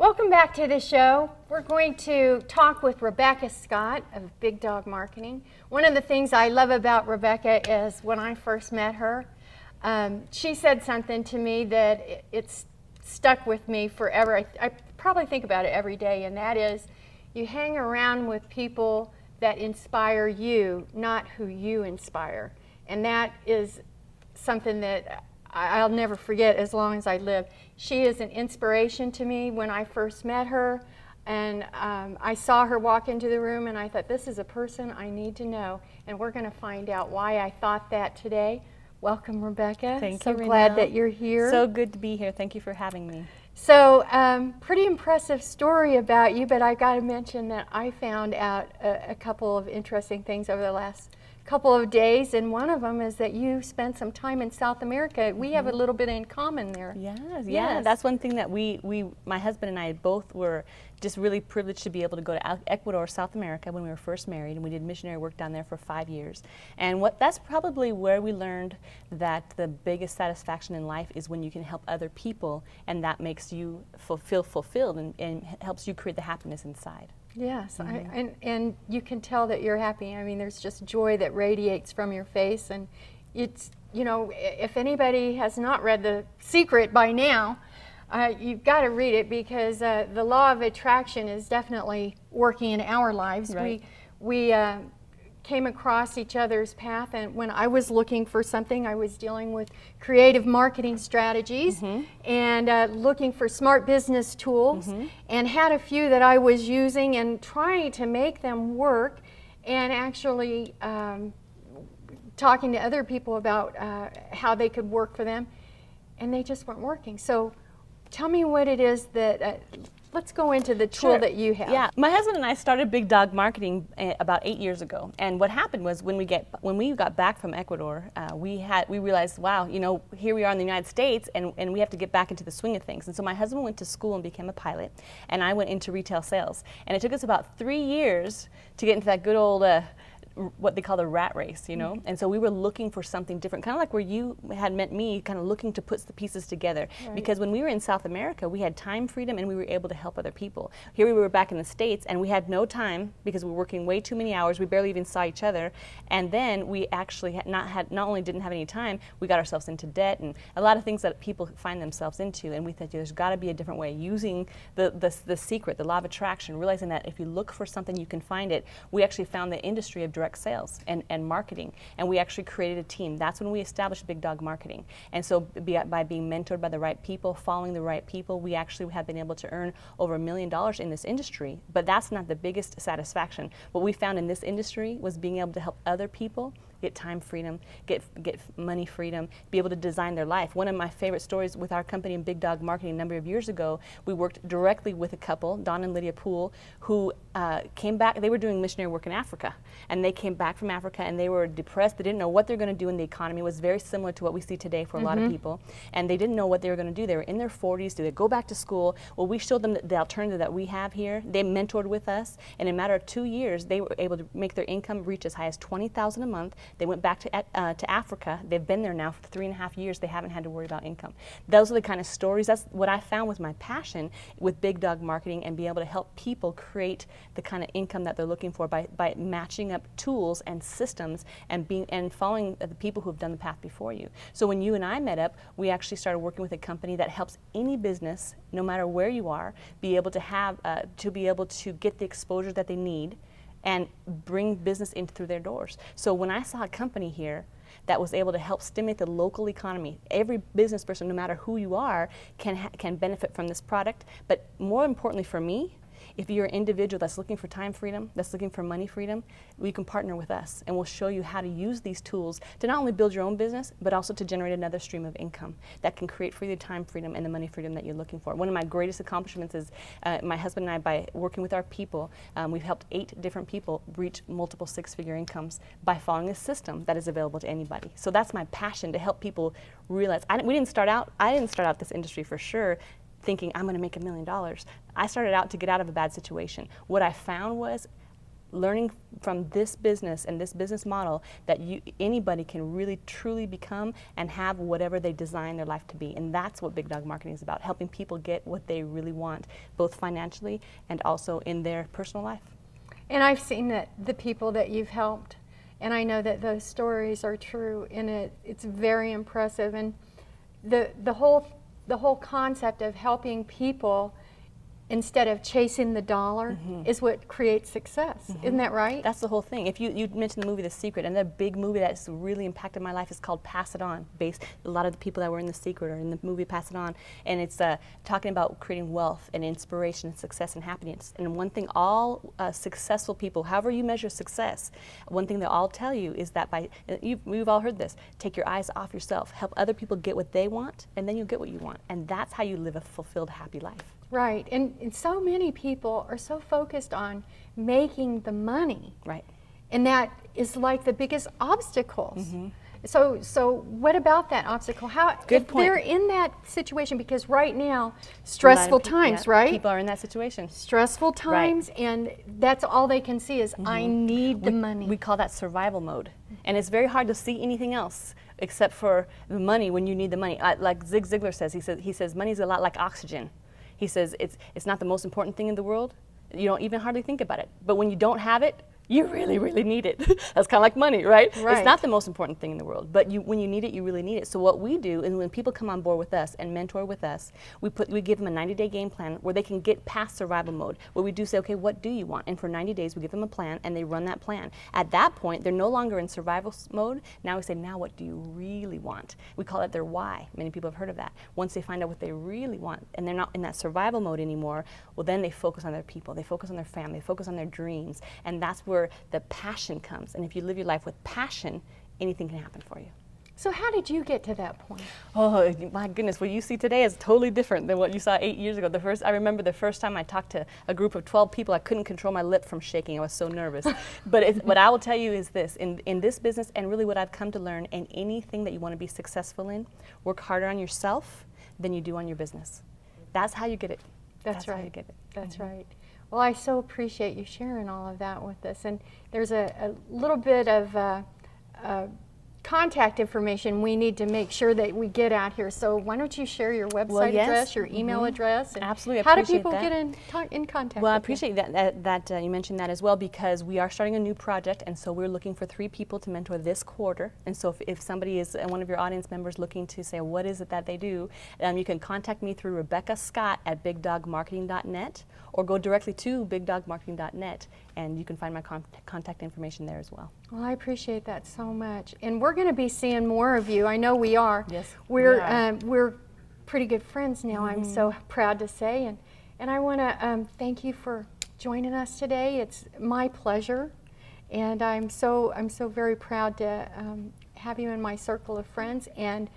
Welcome back to the show. We're going to talk with Rebecca Scott of Big Dog Marketing. One of the things I love about Rebecca is when I first met her, she said something to me that it's stuck with me forever. I probably think about it every day, and that is you hang around with people that inspire you, not who you inspire. And that is something that I'll never forget as long as I live. She is an inspiration to me. When I first met her and I saw her walk into the room, and I thought, this is a person I need to know, and we're going to find out why I thought that today. Welcome, Rebecca. Thank you, So glad Raenel. that you're here. So good to be here. Thank you for having me. So, pretty impressive story about you, but I got to mention that I found out a couple of interesting things over the last couple of days, and one of them is that you spent some time in South America. We have a little bit in common there. Yeah, that's one thing that my husband and I both were just really privileged to be able to go to Ecuador, South America when we were first married, and we did missionary work down there for 5 years. And that's probably where we learned that the biggest satisfaction in life is when you can help other people, and that makes you feel fulfilled and helps you create the happiness inside. Yes, and you can tell that you're happy. I mean, there's just joy that radiates from your face, and it's, you know, if anybody has not read The Secret by now, you've got to read it, because the law of attraction is definitely working in our lives. Right. We came across each other's path, and when I was looking for something, I was dealing with creative marketing strategies and looking for smart business tools, and had a few that I was using and trying to make them work, and actually talking to other people about how they could work for them, and they just weren't working. So tell me what it is that let's go into the tool that you have. Yeah, my husband and I started Big Dog Marketing about 8 years ago, and what happened was when we got back from Ecuador, we realized, wow, you know, here we are in the United States, and we have to get back into the swing of things. And so my husband went to school and became a pilot, and I went into retail sales, and it took us about 3 years to get into that good old what they call the rat race, you know? And so we were looking for something different, kind of like where you had met me, kind of looking to put the pieces together. Right. Because when we were in South America, we had time freedom and we were able to help other people. Here we were back in the States, and we had no time because we were working way too many hours. We barely even saw each other. And then we actually not only didn't have any time, we got ourselves into debt and a lot of things that people find themselves into. And we thought, there's got to be a different way, using the secret, the law of attraction, realizing that if you look for something, you can find it. We actually found the industry of direct sales and marketing, and we actually created a team. That's when we established Big Dog Marketing. And so by being mentored by the right people, following the right people, we actually have been able to earn over $1 million in this industry. But that's not the biggest satisfaction. What we found in this industry was being able to help other people get time freedom, get money freedom, be able to design their life. One of my favorite stories with our company in Big Dog Marketing a number of years ago, we worked directly with a couple, Don and Lydia Poole, who came back. They were doing missionary work in Africa, and they came back from Africa, and they were depressed. They didn't know what they're going to do in the economy. It was very similar to what we see today for a lot of people, and they didn't know what they were going to do. They were in their 40s. Do they go back to school? Well, we showed them the alternative that we have here. They mentored with us, and in a matter of 2 years, they were able to make their income reach as high as $20,000 a month. They went back to Africa. They've been there now for 3.5 years. They haven't had to worry about income. Those are the kind of stories. That's what I found was my passion with Big Dog Marketing, and be able to help people create the kind of income that they're looking for by matching up tools and systems and following the people who have done the path before you. So when you and I met up, we actually started working with a company that helps any business, no matter where you are, be able to have to get the exposure that they need and bring business in through their doors. So when I saw a company here that was able to help stimulate the local economy, every business person, no matter who you are, can benefit from this product. But more importantly for me, if you're an individual that's looking for time freedom, that's looking for money freedom, you can partner with us, and we'll show you how to use these tools to not only build your own business, but also to generate another stream of income that can create for you the time freedom and the money freedom that you're looking for. One of my greatest accomplishments is my husband and I, by working with our people, we've helped 8 different people reach multiple 6-figure incomes by following a system that is available to anybody. So that's my passion, to help people realize. I didn't start out this industry for sure thinking I'm going to make $1 million. I started out to get out of a bad situation. What I found was learning from this business and this business model that anybody can really truly become and have whatever they design their life to be. And that's what Big Dog Marketing is about, helping people get what they really want, both financially and also in their personal life. And I've seen that the people that you've helped, and I know that those stories are true, and it's very impressive. And the whole concept of helping people instead of chasing the dollar is what creates success. Isn't that right? That's the whole thing. If you mentioned the movie The Secret, and the big movie that's really impacted my life is called Pass It On. Based a lot of the people that were in The Secret are in the movie Pass It On, and it's talking about creating wealth and inspiration and success and happiness. And one thing all successful people, however you measure success, one thing they all tell you is that we've all heard this, take your eyes off yourself, help other people get what they want, and then you'll get what you want. And that's how you live a fulfilled, happy life. Right, and so many people are so focused on making the money. Right. And that is like the biggest obstacles. So what about that obstacle? Good if point. they're in that situation, because right now, stressful times, right? People are in that situation. Stressful times, and that's all they can see is, I need the money. We call that survival mode. And it's very hard to see anything else except for the money when you need the money. Like Zig Ziglar says, he says money's a lot like oxygen. He says it's not the most important thing in the world. You don't even hardly think about it. But when you don't have it, you really, really need it. That's kind of like money, right? It's not the most important thing in the world, but when you need it, you really need it. So what we do is when people come on board with us and mentor with us, we give them a 90-day game plan where they can get past survival mode, where we do say, okay, what do you want? And for 90 days, we give them a plan, and they run that plan. At that point, they're no longer in survival mode. Now we say, now what do you really want? We call it their why. Many people have heard of that. Once they find out what they really want, and they're not in that survival mode anymore, well, then they focus on their people, they focus on their family, they focus on their dreams, and that's where the passion comes. And if you live your life with passion, anything can happen for you. So how did you get to that point? Oh my goodness, what you see today is totally different than what you saw 8 years ago. I remember the first time I talked to a group of 12 people, I couldn't control my lip from shaking. I was so nervous. But what I will tell you is this, in this business, and really what I've come to learn, in anything that you want to be successful in, work harder on yourself than you do on your business. That's how you get it. That's right. How you get it. That's right. Well, I so appreciate you sharing all of that with us. And there's a little bit of contact information we need to make sure that we get out here. So why don't you share your website address, your email address? And absolutely, how do people get in contact Well, I with appreciate that you mentioned that as well, because we are starting a new project, and so we're looking for 3 people to mentor this quarter. And so if somebody is one of your audience members looking to say, what is it that they do, you can contact me through Rebecca Scott at bigdogmarketing.net, or go directly to bigdogmarketing.net, and you can find my contact information there as well. Well, I appreciate that so much. And we're going to be seeing more of you. I know we are. Yes, we're pretty good friends now, I'm so proud to say. And I want to thank you for joining us today. It's my pleasure. And I'm so very proud to have you in my circle of friends. And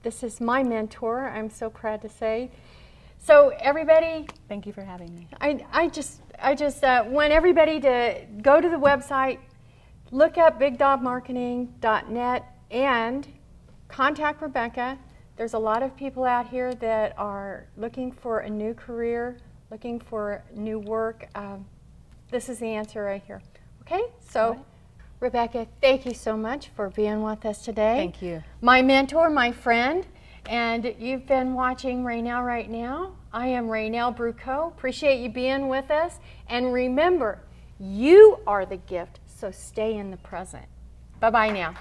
this is my mentor, I'm so proud to say. So everybody, thank you for having me. I just want everybody to go to the website, look up bigdogmarketing.net, and contact Rebecca. There's a lot of people out here that are looking for a new career, looking for new work. This is the answer right here. Okay, so Rebecca, thank you so much for being with us today. Thank you. My mentor, my friend. And you've been watching Raenel Right Now. I am Raenel Breucop. Appreciate you being with us. And remember, you are the gift, so stay in the present. Bye-bye now.